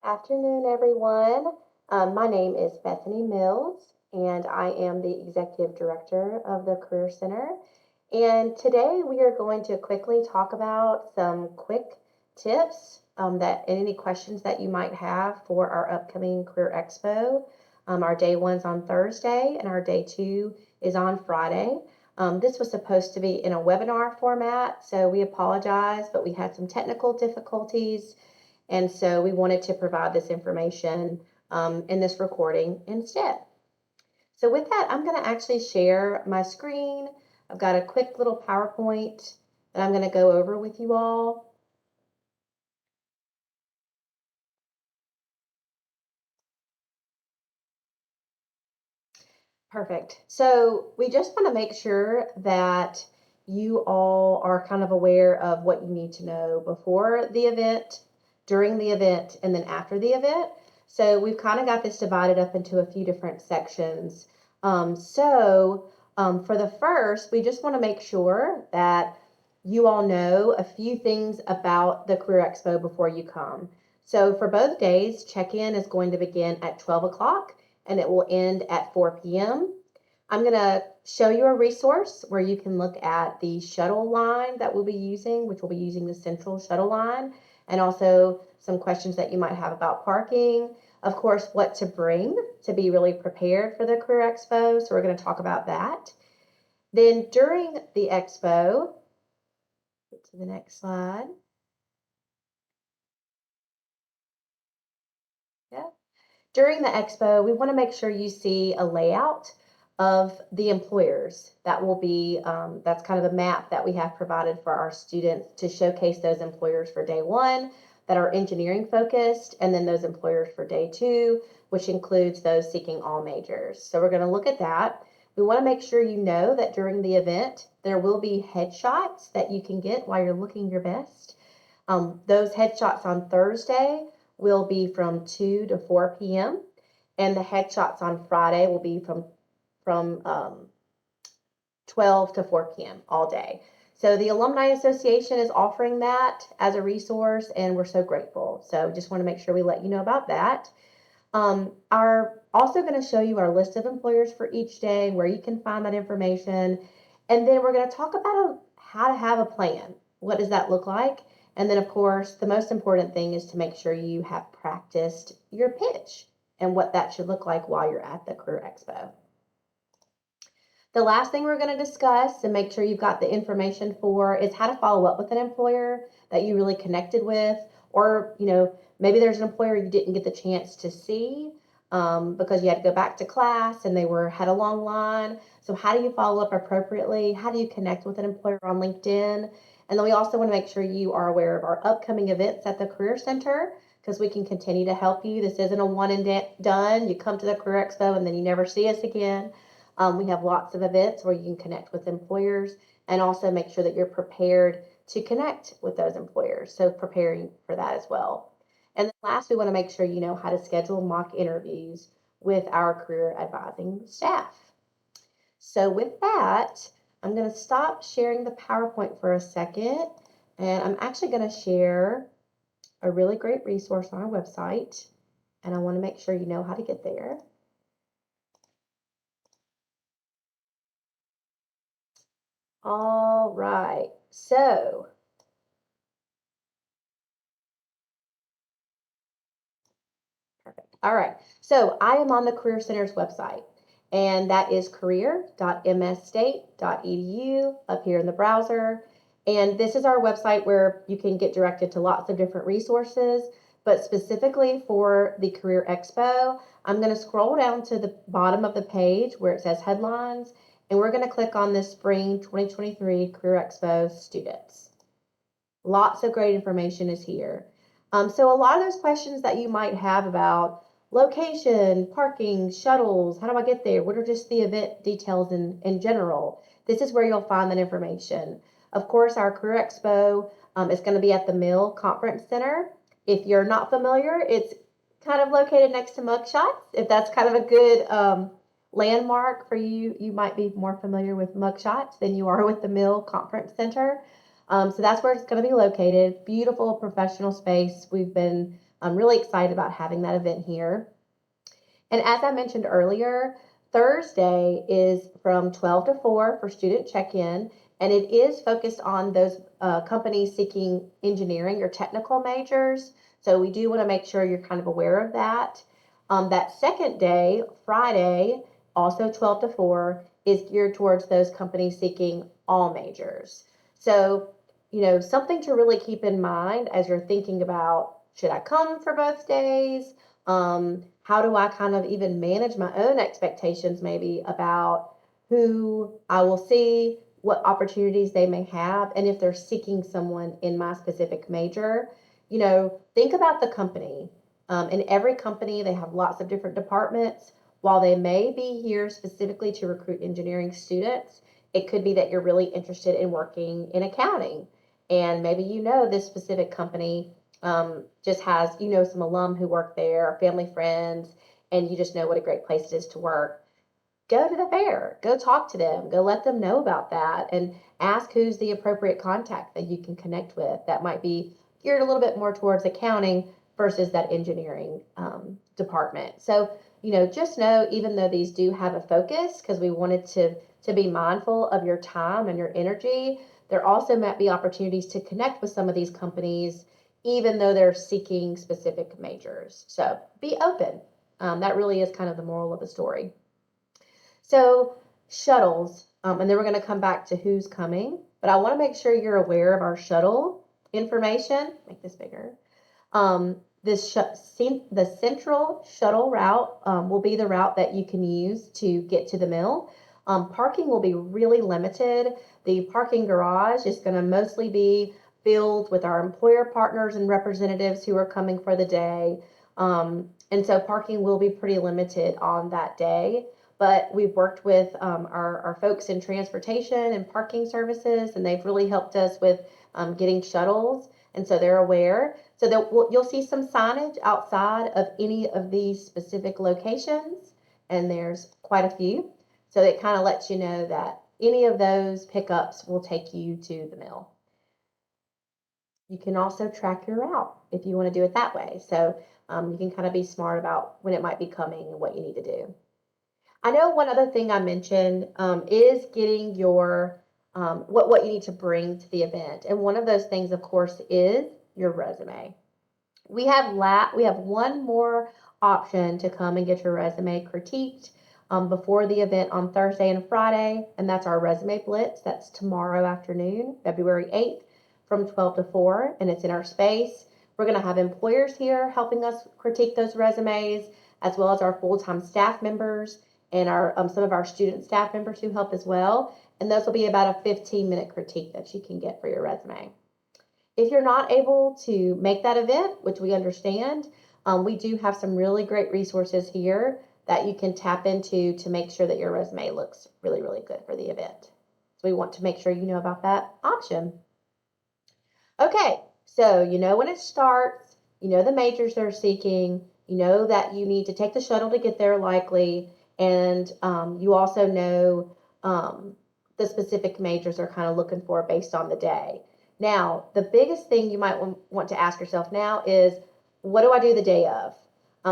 Afternoon, everyone. My name is Bethany Mills, and I am the Executive Director of the Career Center. And today we are going to quickly talk about some quick tips that and any questions that you might have for our upcoming Career Expo. Our day one's on Thursday, and our day two is on Friday. This was supposed to be in a webinar format, so we apologize, but we had some technical difficulties. And so we wanted to provide this information in this recording instead. So with that, I'm going to actually share my screen. I've got a quick little PowerPoint that I'm going to go over with you all. Perfect. So we just want to make sure that you all are kind of aware of what you need to know before the event, during the event, and then after the event. So we've kind of got this divided up into a few different sections. For the first, we just want to make sure that you all know a few things about the Career Expo before you come. So for both days, check-in is going to begin at 12 o'clock and it will end at 4 p.m. I'm going to show you a resource where you can look at the shuttle line that we'll be using, which will be using the central shuttle line, and also some questions that you might have about parking. Of course, what to bring to be really prepared for the Career Expo. So we're going to talk about that. Then during the expo, get to the next slide. Yeah. During the expo, we want to make sure you see a layout of the employers that will be, that's kind of a map that we have provided for our students to showcase those employers for day one that are engineering focused, and then those employers for day two, which includes those seeking all majors. So we're going to look at that. We want to make sure you know that during the event, there will be headshots that you can get while you're looking your best. Those headshots on Thursday will be from 2 to 4 p.m. and the headshots on Friday will be from 12 to 4 p.m. all day. So the Alumni Association is offering that as a resource, and we're so grateful. So just want to make sure we let you know about that. Are also going to show you our list of employers for each day, where you can find that information, and then we're going to talk about how to have a plan. What does that look like? And then, of course, the most important thing is to make sure you have practiced your pitch and what that should look like while you're at the Career Expo. The last thing we're going to discuss and make sure you've got the information for is how to follow up with an employer that you really connected with, or maybe there's an employer you didn't get the chance to see because you had to go back to class and they had a long line. So how do you follow up appropriately? How do you connect with an employer on LinkedIn? And then we also want to make sure you are aware of our upcoming events at the Career Center, because we can continue to help you. This isn't a one and done. You come to the Career Expo and then you never see us again. We have lots of events where you can connect with employers and also make sure that you're prepared to connect with those employers. So preparing for that as well. And then last, we want to make sure you know how to schedule mock interviews with our career advising staff. So with that, I'm going to stop sharing the PowerPoint for a second, and I'm actually going to share a really great resource on our website, and I want to make sure you know how to get there. All right, so perfect. All right, so I am on the Career Center's website, and that is career.msstate.edu up here in the browser. And this is our website where you can get directed to lots of different resources, but specifically for the Career Expo, I'm going to scroll down to the bottom of the page where it says headlines, and we're going to click on this Spring 2023 Career Expo students. Lots of great information is here. So a lot of those questions that you might have about location, parking, shuttles, how do I get there? What are just the event details in general? This is where you'll find that information. Of course, our Career Expo is going to be at the Mill Conference Center. If you're not familiar, it's kind of located next to Mugshots. If that's kind of a good landmark for you, you might be more familiar with Mugshots than you are with the Mill Conference Center. So that's where it's going to be located. Beautiful professional space. We've been I'm really excited about having that event here. And as I mentioned earlier, Thursday is from 12 to 4 for student check-in, and it is focused on those companies seeking engineering or technical majors. So we do want to make sure you're kind of aware of that. That second day, Friday, also 12 to 4, is geared towards those companies seeking all majors. So, something to really keep in mind as you're thinking about, should I come for both days? How do I kind of even manage my own expectations maybe about who I will see, what opportunities they may have, and if they're seeking someone in my specific major? Think about the company. In every company, they have lots of different departments. While they may be here specifically to recruit engineering students, it could be that you're really interested in working in accounting. And maybe this specific company just has, some alum who work there, family, friends, and you just know what a great place it is to work. Go to the fair, go talk to them, go let them know about that, and ask who's the appropriate contact that you can connect with that might be geared a little bit more towards accounting versus that engineering department. So, just know, even though these do have a focus, because we wanted to be mindful of your time and your energy, there also might be opportunities to connect with some of these companies, even though they're seeking specific majors. So be open. That really is kind of the moral of the story. So shuttles, and then we're going to come back to who's coming, but I want to make sure you're aware of our shuttle information. Make this bigger. The central shuttle route will be the route that you can use to get to the mill. Parking will be really limited. The parking garage is going to mostly be filled with our employer partners and representatives who are coming for the day. And so parking will be pretty limited on that day. But we've worked with our folks in transportation and parking services, and they've really helped us with getting shuttles. And so they're aware. So you'll see some signage outside of any of these specific locations, and there's quite a few. So it kind of lets you know that any of those pickups will take you to the mill. You can also track your route if you want to do it that way. So you can kind of be smart about when it might be coming and what you need to do. I know one other thing I mentioned is getting your what you need to bring to the event, and one of those things, of course, is your resume. We have one more option to come and get your resume critiqued before the event on Thursday and Friday, and that's our resume blitz. That's tomorrow afternoon, February 8th, from 12 to 4, and it's in our space. We're going to have employers here helping us critique those resumes, as well as our full-time staff members and our some of our student staff members who help as well. And those will be about a 15-minute critique that you can get for your resume. If you're not able to make that event, which we understand, we do have some really great resources here that you can tap into to make sure that your resume looks really, really good for the event. So we want to make sure you know about that option. Okay, so you know when it starts, you know the majors they're seeking, you know that you need to take the shuttle to get there likely, and you also know the specific majors are kind of looking for based on the day. Now, the biggest thing you might want to ask yourself now is, what do I do the day of?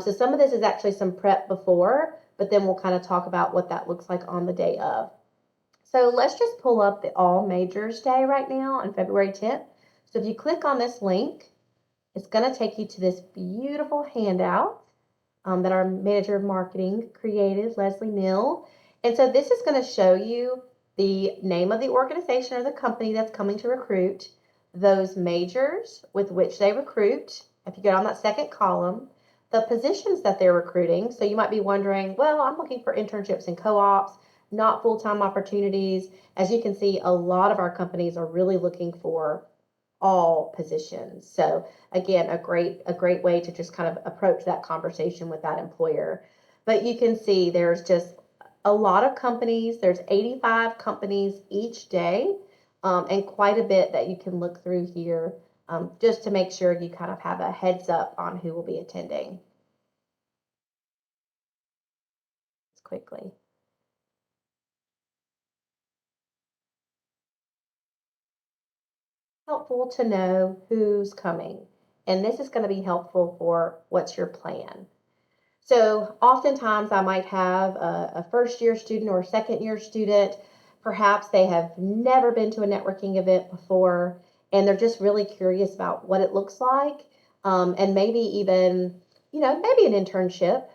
So some of this is actually some prep before, but then we'll kind of talk about what that looks like on the day of. So let's just pull up the All Majors Day right now on February 10th. So if you click on this link, it's going to take you to this beautiful handout that our manager of marketing created, Leslie Neal. And so this is going to show you the name of the organization or the company that's coming to recruit, those majors with which they recruit. If you go on that second column, the positions that they're recruiting. So you might be wondering, well, I'm looking for internships and co-ops, not full-time opportunities. As you can see, a lot of our companies are really looking for all positions. So again, a great way to just kind of approach that conversation with that employer. But you can see there's just a lot of companies. There's 85 companies each day, and quite a bit that you can look through here just to make sure you kind of have a heads up on who will be attending. Quickly. Helpful to know who's coming. And this is going to be helpful for what's your plan. So oftentimes I might have a first year student or a second year student. Perhaps they have never been to a networking event before and they're just really curious about what it looks like. And maybe even, maybe an internship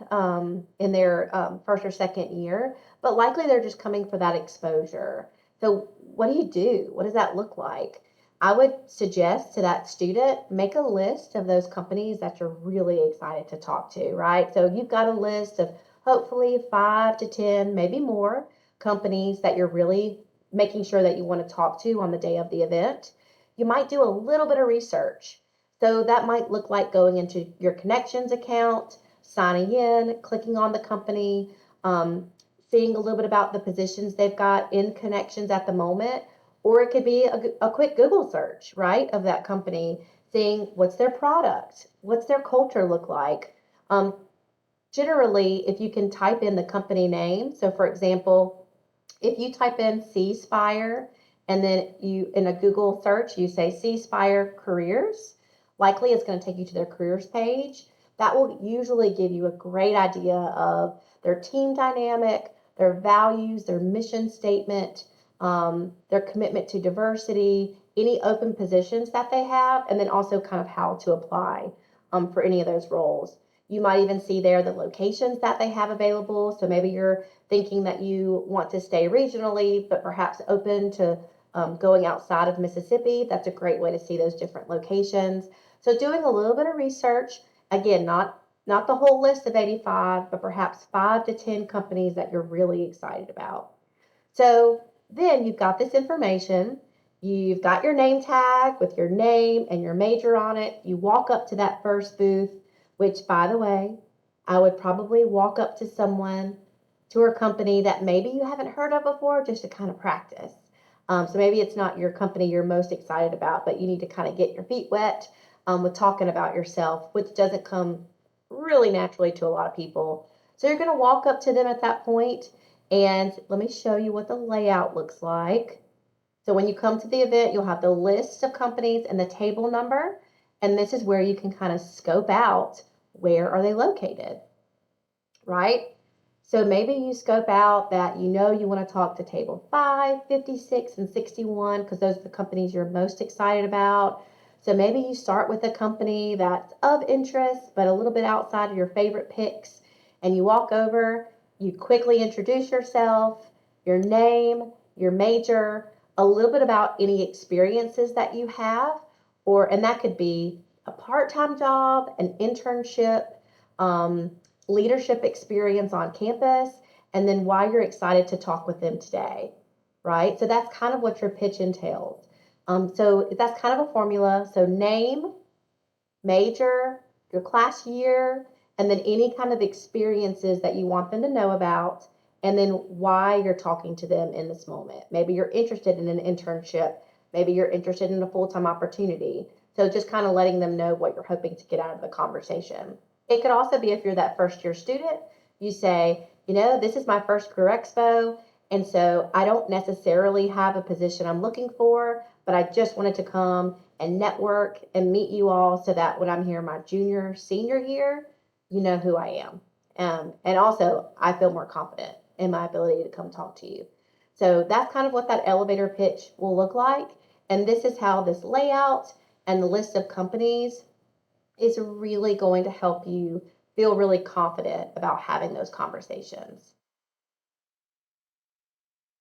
in their first or second year, but likely they're just coming for that exposure. So what do you do? What does that look like? I would suggest to that student, make a list of those companies that you're really excited to talk to, right? So you've got a list of hopefully 5 to 10, maybe more companies that you're really making sure that you want to talk to on the day of the event. You might do a little bit of research. So that might look like going into your connections account, signing in, clicking on the company, um, seeing a little bit about the positions they've got in connections at the moment, or it could be a quick Google search, right, of that company, seeing what's their product, what's their culture look like. Um, Generally, if you can type in the company name, so for example, if you type in C Spire and then you in a Google search, you say C Spire careers, likely it's going to take you to their careers page. That will usually give you a great idea of their team dynamic, their values, their mission statement, their commitment to diversity, any open positions that they have, and then also kind of how to apply for any of those roles. You might even see there the locations that they have available. So maybe you're thinking that you want to stay regionally, but perhaps open to going outside of Mississippi. That's a great way to see those different locations. So doing a little bit of research, again, not the whole list of 85, but perhaps 5 to 10 companies that you're really excited about. So then you've got this information. You've got your name tag with your name and your major on it. You walk up to that first booth, which, by the way, I would probably walk up to someone, to a company that maybe you haven't heard of before, just to kind of practice. So maybe it's not your company you're most excited about, but you need to kind of get your feet wet with talking about yourself, which doesn't come really naturally to a lot of people. So you're going to walk up to them at that point, and let me show you what the layout looks like. So when you come to the event, you'll have the list of companies and the table number, and this is where you can kind of scope out where are they located, right? So maybe you scope out that you want to talk to table 5, 56, and 61 because those are the companies you're most excited about. So maybe you start with a company that's of interest but a little bit outside of your favorite picks, and you walk over, you quickly introduce yourself, your name, your major, a little bit about any experiences that you have, and that could be a part-time job, an internship, um, leadership experience on campus, and then why you're excited to talk with them today, right? So that's kind of what your pitch entails. So that's kind of a formula. So name, major, your class year, and then any kind of experiences that you want them to know about, and then why you're talking to them in this moment. Maybe you're interested in an internship, maybe you're interested in a full time opportunity. So just kind of letting them know what you're hoping to get out of the conversation. It could also be if you're that first year student, you say, this is my first career expo, and so I don't necessarily have a position I'm looking for, but I just wanted to come and network and meet you all so that when I'm here my junior, senior year, you know who I am. And also, I feel more confident in my ability to come talk to you. So that's kind of what that elevator pitch will look like. And this is how this layout and the list of companies is really going to help you feel really confident about having those conversations.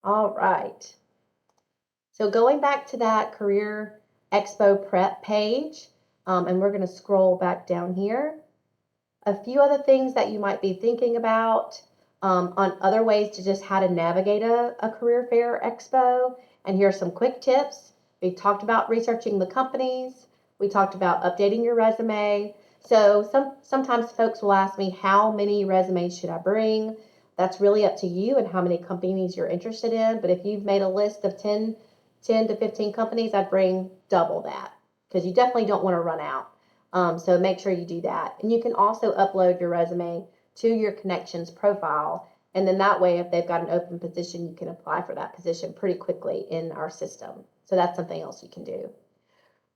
All right. So going back to that Career Expo prep page, and we're going to scroll back down here. A few other things that you might be thinking about on other ways to just how to navigate a career fair expo. And here are some quick tips. We talked about researching the companies. We talked about updating your resume. So sometimes folks will ask me, how many resumes should I bring? That's really up to you and how many companies you're interested in. But if you've made a list of 10 to 15 companies, I'd bring double that because you definitely don't want to run out. So make sure you do that. And you can also upload your resume to your connections profile. And then that way, if they've got an open position, you can apply for that position pretty quickly in our system. So that's something else you can do.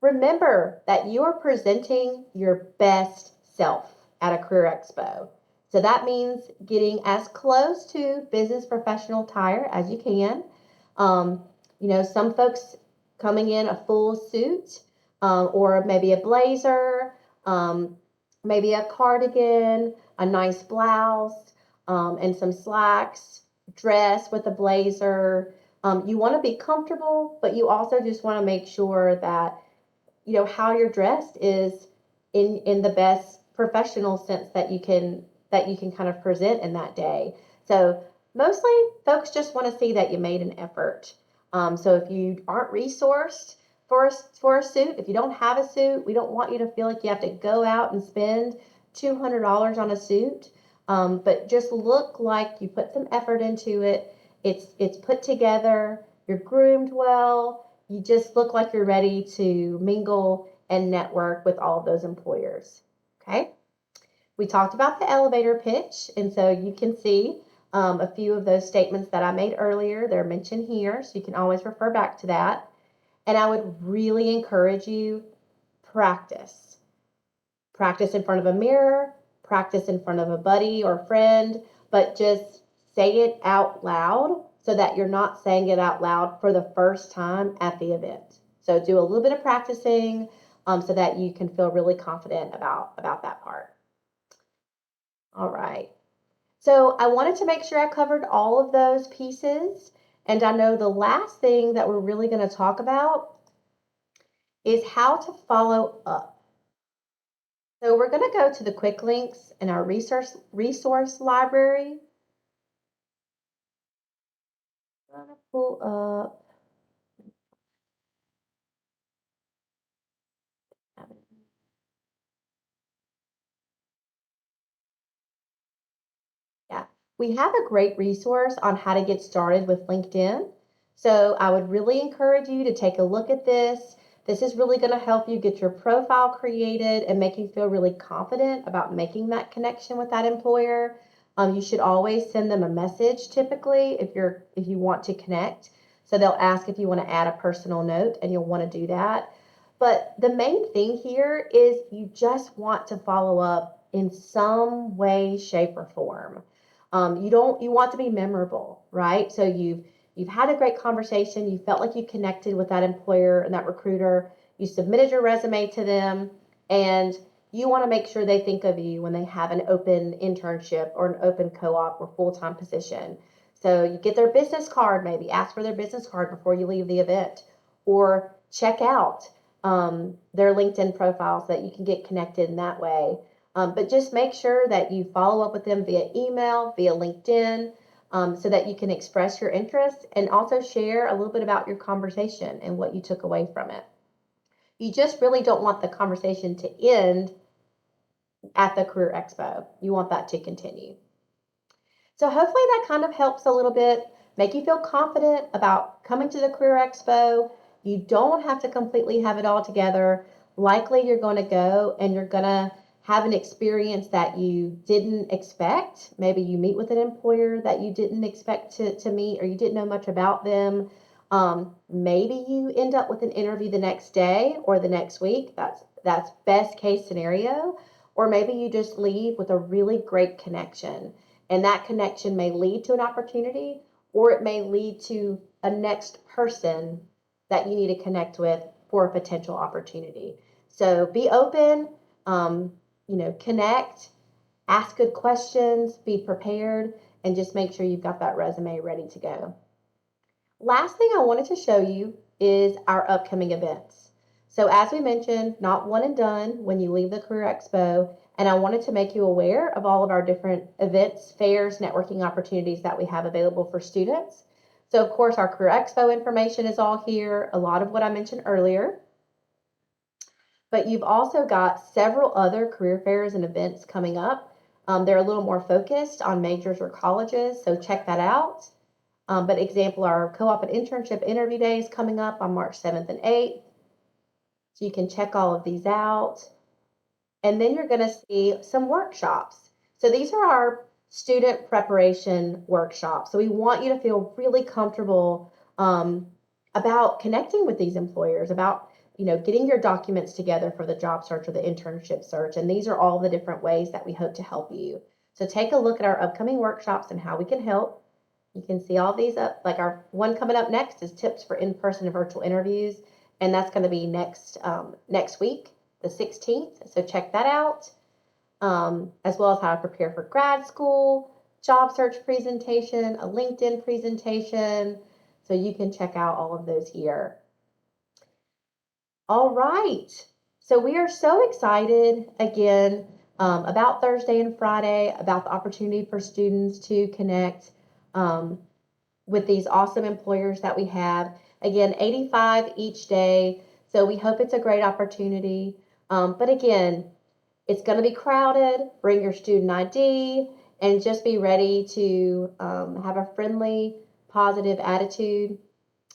Remember that you are presenting your best self at a career expo. So that means getting as close to business professional attire as you can. Um, some folks coming in a full suit, or maybe a blazer, um, maybe a cardigan, a nice blouse, and some slacks, dress with a blazer. You want to be comfortable, but you also just want to make sure that how you're dressed is in the best professional sense that you can kind of present in that day. So mostly folks just want to see that you made an effort. So if you aren't resourced for a suit, if you don't have a suit, we don't want you to feel like you have to go out and spend $200 on a suit. But just look like you put some effort into it. It's put together. You're groomed well. You just look like you're ready to mingle and network with all of those employers. Okay. We talked about the elevator pitch, and so you can see a few of those statements that I made earlier. They're mentioned here, so you can always refer back to that. And I would really encourage you, practice. Practice in front of a mirror, practice in front of a buddy or friend, but just say it out loud so that you're not saying it out loud for the first time at the event. So do a little bit of practicing so that you can feel really confident about that part. All right. So I wanted to make sure I covered all of those pieces. And I know the last thing that we're really going to talk about is how to follow up. So we're going to go to the quick links in our resource library. I'm going to pull up. Yeah, we have a great resource on how to get started with LinkedIn. So I would really encourage you to take a look at this. This is really going to help you get your profile created and make you feel really confident about making that connection with that employer. You should always send them a message typically if you want to connect. So they'll ask if you want to add a personal note and you'll want to do that. But the main thing here is you just want to follow up in some way, shape, or form. You want to be memorable, right? So you've had a great conversation, you felt like you connected with that employer and that recruiter, you submitted your resume to them, and you want to make sure they think of you when they have an open internship or an open co-op or full-time position. So you get their business card, maybe ask for their business card before you leave the event, or check out their LinkedIn profiles so that you can get connected in that way. But just make sure that you follow up with them via email, via LinkedIn, so that you can express your interest and also share a little bit about your conversation and what you took away from it. You just really don't want the conversation to end at the Career Expo. You want that to continue. So hopefully that kind of helps a little bit, make you feel confident about coming to the Career Expo. You don't have to completely have it all together. Likely you're going to go and you're going to have an experience that you didn't expect. Maybe you meet with an employer that you didn't expect to meet or you didn't know much about them. Maybe you end up with an interview the next day or the next week. That's best case scenario. Or maybe you just leave with a really great connection. And that connection may lead to an opportunity or it may lead to a next person that you need to connect with for a potential opportunity. So be open, connect, ask good questions, be prepared, and just make sure you've got that resume ready to go. Last thing I wanted to show you is our upcoming events. So as we mentioned, not one and done when you leave the Career Expo, and I wanted to make you aware of all of our different events, fairs, networking opportunities that we have available for students. So of course, our Career Expo information is all here, a lot of what I mentioned earlier. But you've also got several other career fairs and events coming up. They're a little more focused on majors or colleges, so check that out. But example, our co-op and internship interview days coming up on March 7th and 8th. So you can check all of these out. And then you're going to see some workshops. So these are our student preparation workshops. So we want you to feel really comfortable about connecting with these employers, about getting your documents together for the job search or the internship search. And these are all the different ways that we hope to help you. So take a look at our upcoming workshops and how we can help. You can see all these up, like our one coming up next is tips for in-person and virtual interviews, and that's going to be next week, the 16th. So check that out, as well as how to prepare for grad school, job search presentation, a LinkedIn presentation. So you can check out all of those here. All right. So we are so excited again about Thursday and Friday, about the opportunity for students to connect with these awesome employers that we have. Again, 85 each day. So we hope it's a great opportunity. But again, it's going to be crowded. Bring your student ID and just be ready to have a friendly, positive attitude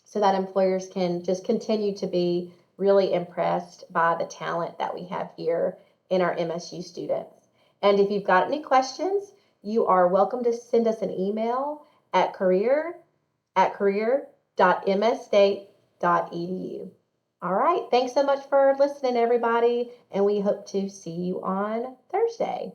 so that employers can just continue to be really impressed by the talent that we have here in our MSU students. And if you've got any questions, you are welcome to send us an email at career@msstate.edu. All right, thanks so much for listening, everybody, and we hope to see you on Thursday.